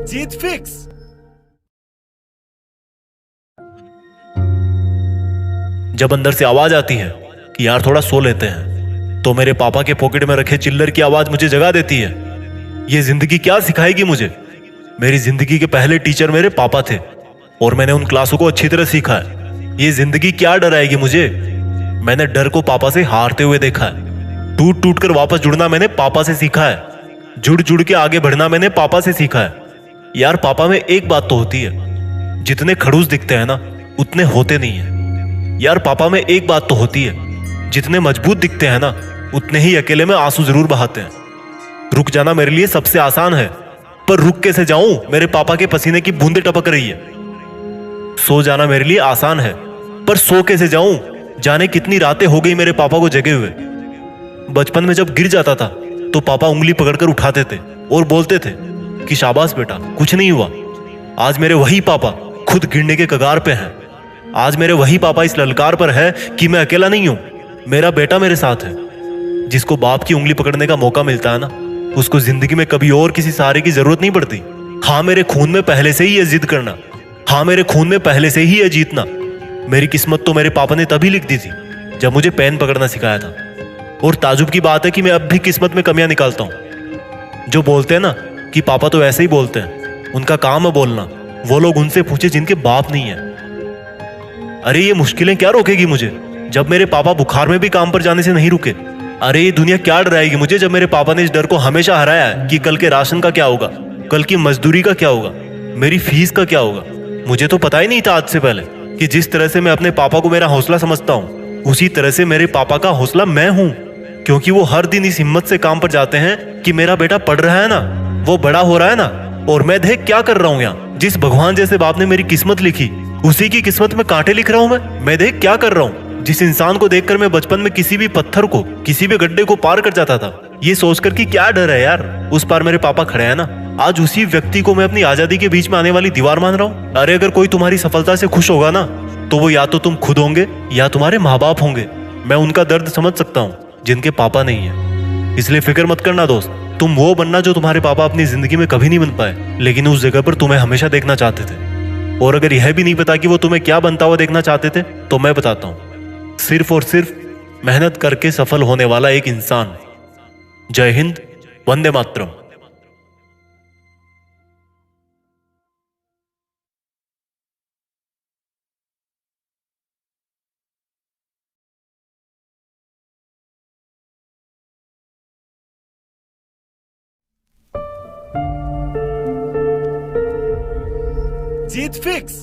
जीत fix. जब अंदर से आवाज आती है कि यार थोड़ा सो लेते हैं, तो मेरे पापा के पॉकेट में रखे चिल्लर की आवाज मुझे जगा देती है। ये जिंदगी क्या सिखाएगी मुझे? मेरी जिंदगी के पहले टीचर मेरे पापा थे और मैंने उन क्लासों को अच्छी तरह सीखा है। ये जिंदगी क्या डराएगी मुझे? मैंने डर को पापा से हारते हुए देखा है। टूट टूट कर वापस जुड़ना मैंने पापा से सीखा है। जुड़ जुड़ के आगे बढ़ना मैंने पापा से सीखा है। यार पापा में एक बात तो होती है, जितने खड़ूस दिखते हैं ना उतने होते नहीं है। यार पापा में एक बात तो होती है, जितने मजबूत दिखते हैं ना उतने ही अकेले में आंसू जरूर बहाते हैं। रुक जाना मेरे लिए सबसे आसान है, पर रुक कैसे जाऊं? मेरे पापा के पसीने की बूंदें टपक रही है। सो जाना मेरे लिए आसान है, पर सो कैसे जाऊं? जाने कितनी रातें हो गई मेरे पापा को जगे हुए। बचपन में जब गिर जाता था तो पापा उंगली पकड़कर उठाते थे और बोलते थे कि शाबाश बेटा, कुछ नहीं हुआ। आज मेरे वही पापा खुद गिरने के कगार पे हैं। आज मेरे वही पापा इस ललकार पर है कि मैं अकेला नहीं हूं, मेरा बेटा मेरे साथ है। जिसको बाप की उंगली पकड़ने का मौका मिलता है ना, उसको जिंदगी में कभी और किसी सहारे की जरूरत नहीं पड़ती। हाँ, मेरे खून में पहले से ही है जिद करना। हाँ, मेरे खून में पहले से ही है जीतना। मेरी किस्मत तो मेरे पापा ने तभी लिख दी थी जब मुझे पेन पकड़ना सिखाया था। और ताजुब की बात है कि मैं अब भी किस्मत में कमियां निकालता हूं। जो बोलते हैं ना कि पापा तो ऐसे ही बोलते हैं, उनका काम है बोलना। वो लोग उनसे पूछे जिनके बाप नहीं है। अरे ये मुश्किलें क्या रोकेगी मुझे, जब मेरे पापा बुखार में भी काम पर जाने से नहीं रुके। अरे ये दुनिया क्या डराएगी मुझे, जब मेरे पापा ने इस डर को हमेशा हराया है कि कल के राशन का क्या होगा, कल की मजदूरी का क्या होगा, मेरी फीस का क्या होगा। मुझे तो पता ही नहीं था आज से पहले कि जिस तरह से मैं अपने पापा को मेरा हौसला समझता हूँ, उसी तरह से मेरे पापा का हौसला मैं हूँ। क्योंकि वो हर दिन इस हिम्मत से काम पर जाते हैं कि मेरा बेटा पढ़ रहा है ना, वो बड़ा हो रहा है ना, और मैं देख क्या कर रहा हूँ यहाँ। जिस भगवान जैसे बाप ने मेरी किस्मत लिखी, उसी की किस्मत में कांटे लिख रहा हूँ मैं देख क्या कर रहा हूँ। जिस इंसान को देखकर मैं बचपन में किसी भी पत्थर को, किसी भी गड्ढे को पार कर जाता था, ये सोचकर कि क्या डर है यार, उस पार मेरे पापा खड़े हैं ना। आज उसी व्यक्ति को मैं अपनी आजादी के बीच में आने वाली दीवार मान रहा हूँ। अरे अगर कोई तुम्हारी सफलता से खुश होगा ना, तो वो या तो तुम खुद होंगे या तुम्हारे माँ बाप होंगे। मैं उनका दर्द समझ सकता हूँ जिनके पापा नहीं है। इसलिए फिक्र मत करना दोस्त, तुम वो बनना जो तुम्हारे पापा अपनी जिंदगी में कभी नहीं बन पाए, लेकिन उस जगह पर तुम्हें हमेशा देखना चाहते थे। और अगर यह भी नहीं पता कि वो तुम्हें क्या बनता हुआ देखना चाहते थे, तो मैं बताता हूँ, सिर्फ और सिर्फ मेहनत करके सफल होने वाला एक इंसान। जय हिंद, वंदे मातरम। जीत फिक्स।